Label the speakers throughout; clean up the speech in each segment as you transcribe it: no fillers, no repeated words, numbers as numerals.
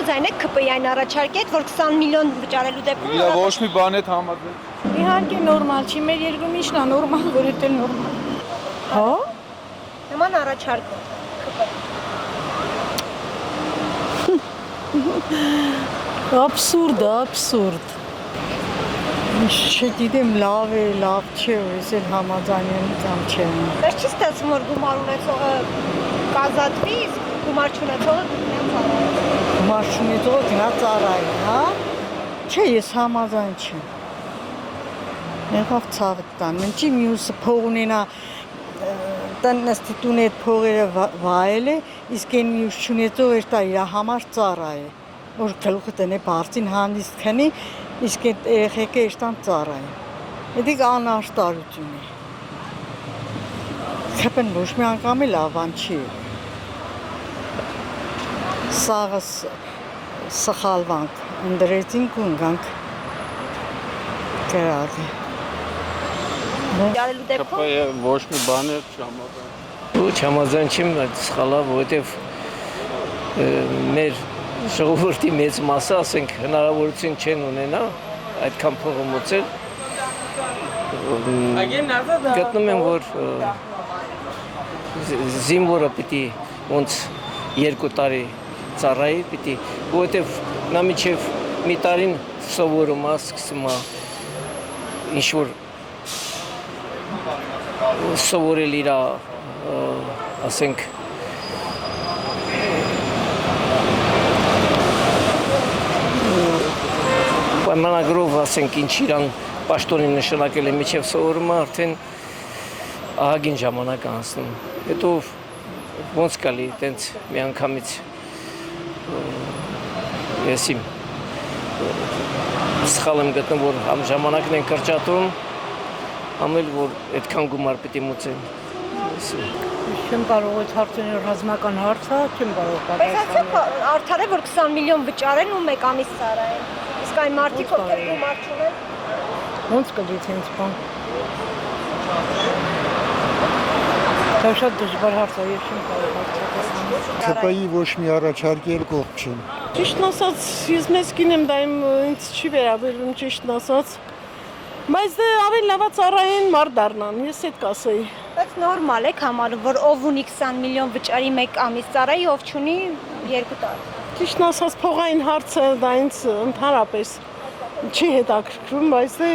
Speaker 1: Համաձայն եք ԿՊ-ին առաջարկեք, որ 20 միլիոն վճարելու դեպքում
Speaker 2: Իրա ոչ մի բան է համաձայն։
Speaker 3: Իհարկե նորմալ չի, մեր երկրում ինչն է նորմալ, որ դա նորմալ։ Հա?
Speaker 1: Նման առաջարկում ԿՊ։
Speaker 3: Absurd։ Չգիտեմ, լավ է, լավ չէ, ես էլ համաձայն եմ կամ չեմ։
Speaker 1: Բայց չի ստացվում, որ գումար ունեցողը կազատվի, իսկ գումար չունեցողը
Speaker 3: Գումար չունեցողը գնա ծառայի, հա? Չէ, ես համաձայն չեմ։ Եղավ ցավը տան, ինչի մյուսը փող ունենա տնստի տունի այդ փողերը վայել է, իսկ այն մյուս չունեցողը դա իր համար ծառա է, որ գլուխը տնե բարձին հանդիստ քնի, իսկ այդ երեխեքը իշտան ծառա է։ Դա անարշտարություն է։ Քեփն ոչ մի անգամ էլ ավան չի։ Սաղը սխալվանք, ընդրեցինք ու ընկանք գրագը։
Speaker 1: Դարելու դեպքում
Speaker 2: ԿՊ-ը ոչ մի բան է չհամաձայն։
Speaker 4: Ու չհամաձայն չեմ, սխալ է, որովհետև մեր ժողովրդի մեծ մասը, ասենք, հնարավորություն չեն ունենա այդքան փողը մոծել։ Գտնում եմ, որ զինվորը պիտի ոնց 2 տարի ծառայի պիտի, որովհետև նա մինչև մի տարին սովորում է, սկսում է ինչ-որ սովորել իր, ասենք, պայմանագրով, ասենք, ինչ իրան պաշտոնի նշանակել է միջև սովորումը, արդեն ահագին ժամանակ անցնում։ Հետո ոնց կալի, տենց մի անգամից ես իմ սխալ եմ գտնում, որ համ ժամանակն են կրճատում, համ էլ, որ այդքան գումար պիտի մուծեն։
Speaker 3: Չեմ կարող այդ հարցերը ռազմական հարց է, չեմ կարող պատասխանել։
Speaker 1: Բայց արդար է, որ 20 միլիոն վճարեն ու 1 ամիս ծառայեն։ Իսկ այն մարդիկ, ովքեր գումար չունեն,
Speaker 3: Ոնց կլինի ցենց բան։ Դա շատ դժվար հարց է, ես չեմ կարող պատասխանել։
Speaker 5: ԿՊ-ի ոչ մի առաջարկել կողմ չեմ։
Speaker 6: Ճիշտն ասած, ես մեծ կին եմ, դա ինձ չի վերաբերվում, ճիշտն ասած։ Բայց դե ավելի լավ ծառային մարդ դառնան, ես այդ կասեի։
Speaker 1: բայց նորմալ է համարում, որ ով ունի 20 միլիոն վճարի 1 ամիս ծառայի, ով չունի 2 տարի։
Speaker 6: Ճիշտն ասած, փողային հարցը դա ինձ ընդհանրապես չի հետաքրքրում, բայց դե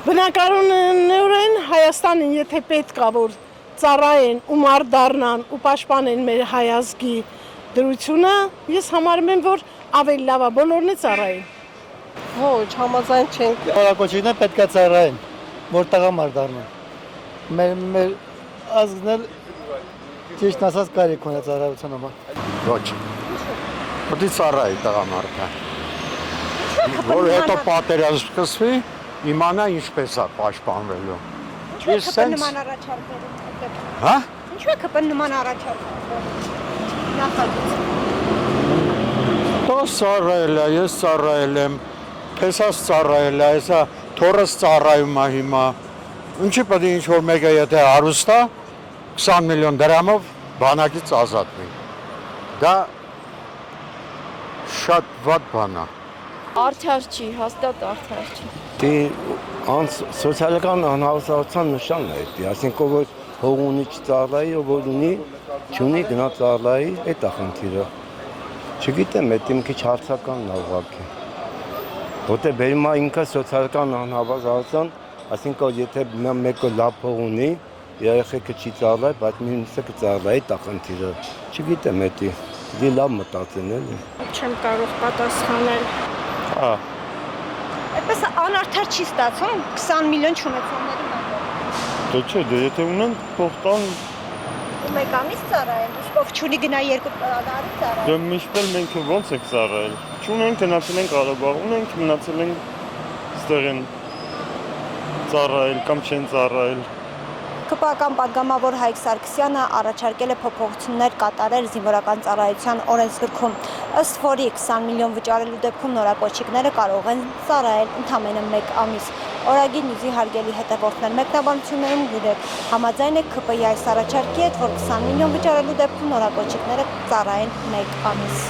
Speaker 6: բնակարանորեն Հայաստանին, եթե պետք է որ ծառայեն ու մարդ դառնան ու պաշտպանեն մեր հայազգի դրությունը, ես համարում եմ, որ ավելի լավ է բոլորն է ծառային։
Speaker 7: Ոչ, համաձայն չենք։
Speaker 5: Որակոչիկները պետք է ծառայեն, որ տղամարդ դառնան։ Մեր ազգն էլ ճիշտ ասած կարիք ունի ծառայության համար։
Speaker 8: Ոչ։ Պետք է ծառայի տղամարդը։ Որ հետո պատերազմ սկսվի, իմանա ինչպես է պաշտպանվելու։
Speaker 1: Ինչու է ԿՊ նման առաջարկել։
Speaker 8: Հա?
Speaker 1: Ինչու է ԿՊ նման առաջարկել։ Նախագիծ։
Speaker 8: Դա ծառայել է, ես ծառայել եմ, փեսած ծառայել է, հեսա թորս ծառայում է հիմա։ Ինչի պետք է ինչ-որ մեկը եթե հարուստ է, 20 միլիոն դրամով բանակից ազատվի։ Դա շատ վատ բան է։
Speaker 9: Արդար չի, հաստատ արդար չի։
Speaker 4: Դե սոցիալական անհավասարության նշանն է դա, այսինքն որ հող ունի չծառայի, ով որ ունի, չունի գնա ծառայի, այդ է խնդիրը։ Չգիտեմ, դա մի քիչ հարցականն է ուղղակի։ Որտեղ բերում է ինքը սոցիալական անհավասարության, այսինքն եթե մեկը լավ փող ունի, երեխեքը չի ծառայ, բայց մյուսը կծառայի, դա խնդիրը։ Չգիտեմ, դա լավ մտածեն էլի։
Speaker 9: Չեմ կարող պատասխանել։
Speaker 8: Հա։
Speaker 1: Այդպես անարդար չի ստացվում 20 միլիոն չունեցողների համար։
Speaker 5: Դե չէ, դե եթե ունեն փող տան,
Speaker 1: Ու 1 ամիս ծառայել, իսկ ով չունի գնա 2 տարի ծառայել։
Speaker 5: դե միշտ էլ մենք ոնց ենք ծառայել։ Չունենք գնացել ենք Ղարաբաղ, ունենք մնացել ենք ստեղ են ծառայել կամ չեն ծառայել։
Speaker 1: ԿՊ-ական պատգամավոր Հայկ Սարգսյանը առաջարկել է փոփոխություններ կատարել զինվորական ծառայության օրենսգրքում, ըստ որի 20 միլիոն վճարելու դեպքում նորակոչիկները կարող են ծառայել ընդամենը 1 ամիս։ Օրագիր նյուզի հարգելի հետևորդներ, մեկնաբանություններում գիտեք, համաձայն եք ԿՊ-ի այս առաջարկի հետ, որ 20 միլիոն վճարելու դեպքում նորակոչիկները ծառայեն 1 ամիս։